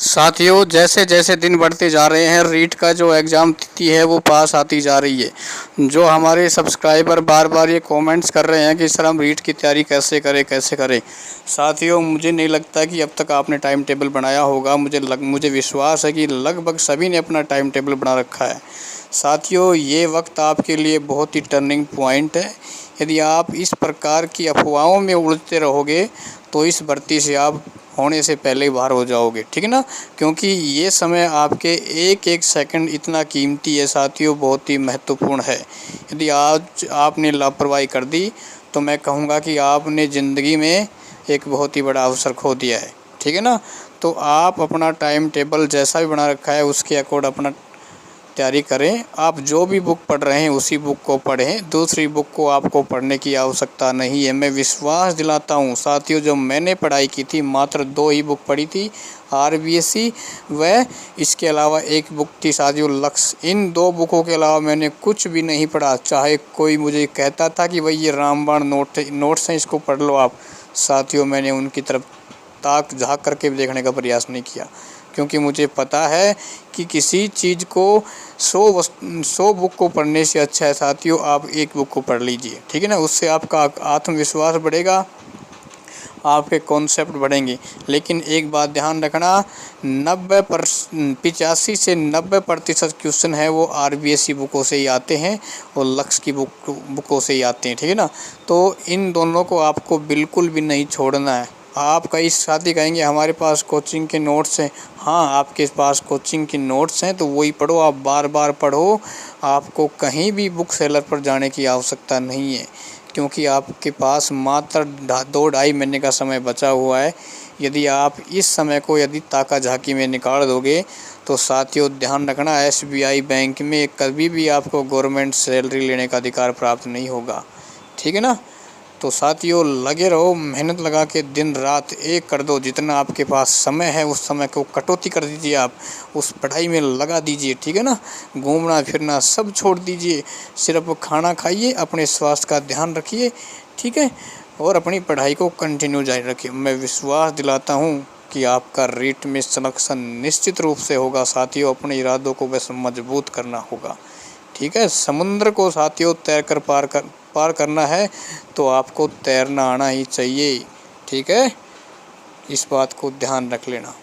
साथियों, जैसे जैसे दिन बढ़ते जा रहे हैं, रीट का जो एग्ज़ाम तिथि है वो पास आती जा रही है। जो हमारे सब्सक्राइबर बार बार ये कमेंट्स कर रहे हैं कि सर हम रीट की तैयारी कैसे करें। साथियों, मुझे नहीं लगता कि अब तक आपने टाइम टेबल बनाया होगा। मुझे विश्वास है कि लगभग सभी ने अपना टाइम टेबल बना रखा है। साथियों, ये वक्त आपके लिए बहुत ही टर्निंग पॉइंट है। यदि आप इस प्रकार की अफवाहों में उलझते रहोगे तो इस भर्ती से आप होने से पहले ही बाहर हो जाओगे, ठीक है ना। क्योंकि ये समय आपके एक एक सेकंड इतना कीमती है साथियों, बहुत ही महत्वपूर्ण है। यदि आज आपने लापरवाही कर दी तो मैं कहूँगा कि आपने ज़िंदगी में एक बहुत ही बड़ा अवसर खो दिया है, ठीक है ना। तो आप अपना टाइम टेबल जैसा भी बना रखा है उसके अकॉर्ड अपना तैयारी करें। आप जो भी बुक पढ़ रहे हैं उसी बुक को पढ़ें, दूसरी बुक को आपको पढ़ने की आवश्यकता नहीं है। मैं विश्वास दिलाता हूँ साथियों, जो मैंने पढ़ाई की थी मात्र 2 ही बुक पढ़ी थी, आरबीएससी व इसके अलावा एक बुक थी साथियों लक्ष्य। इन 2 बुकों के अलावा मैंने कुछ भी नहीं पढ़ा। चाहे कोई मुझे कहता था कि भाई ये रामबाण नोट्स हैं, इसको पढ़ लो आप, साथियों मैंने उनकी तरफ ताक झाँक करके देखने का प्रयास नहीं किया। क्योंकि मुझे पता है कि किसी चीज़ को 100 बुक को पढ़ने से अच्छा है साथियों आप एक बुक को पढ़ लीजिए, ठीक है ना। उससे आपका आत्मविश्वास बढ़ेगा, आपके कॉन्सेप्ट बढ़ेंगे। लेकिन एक बात ध्यान रखना, 85 से 90% क्वेश्चन है वो आरबीएससी बुकों से ही आते हैं और लक्ष्य की बुकों से ही आते हैं, ठीक है ना। तो इन दोनों को आपको बिल्कुल भी नहीं छोड़ना है। आप कई साथी कहेंगे हमारे पास कोचिंग के नोट्स हैं। हाँ, आपके पास कोचिंग के नोट्स हैं तो वही पढ़ो, आप बार बार पढ़ो। आपको कहीं भी बुक सेलर पर जाने की आवश्यकता नहीं है, क्योंकि आपके पास मात्र 2-2.5 महीने का समय बचा हुआ है। यदि आप इस समय को यदि ताका झाकी में निकाल दोगे तो साथियों ध्यान रखना, एसबीआई बैंक में कभी भी आपको गवर्नमेंट सैलरी लेने का अधिकार प्राप्त नहीं होगा, ठीक है ना। तो साथियों लगे रहो, मेहनत लगा के दिन रात एक कर दो। जितना आपके पास समय है उस समय को कटौती कर दीजिए, आप उस पढ़ाई में लगा दीजिए, ठीक है ना। घूमना फिरना सब छोड़ दीजिए, सिर्फ खाना खाइए, अपने स्वास्थ्य का ध्यान रखिए, ठीक है, और अपनी पढ़ाई को कंटिन्यू जारी रखिए। मैं विश्वास दिलाता हूँ कि आपका रीट में सिलेक्शन निश्चित रूप से होगा साथियों। अपने इरादों को बस मजबूत करना होगा, ठीक है। समुद्र को साथियों तैर कर पार करना है तो आपको तैरना आना ही चाहिए, ठीक है। इस बात को ध्यान रख लेना।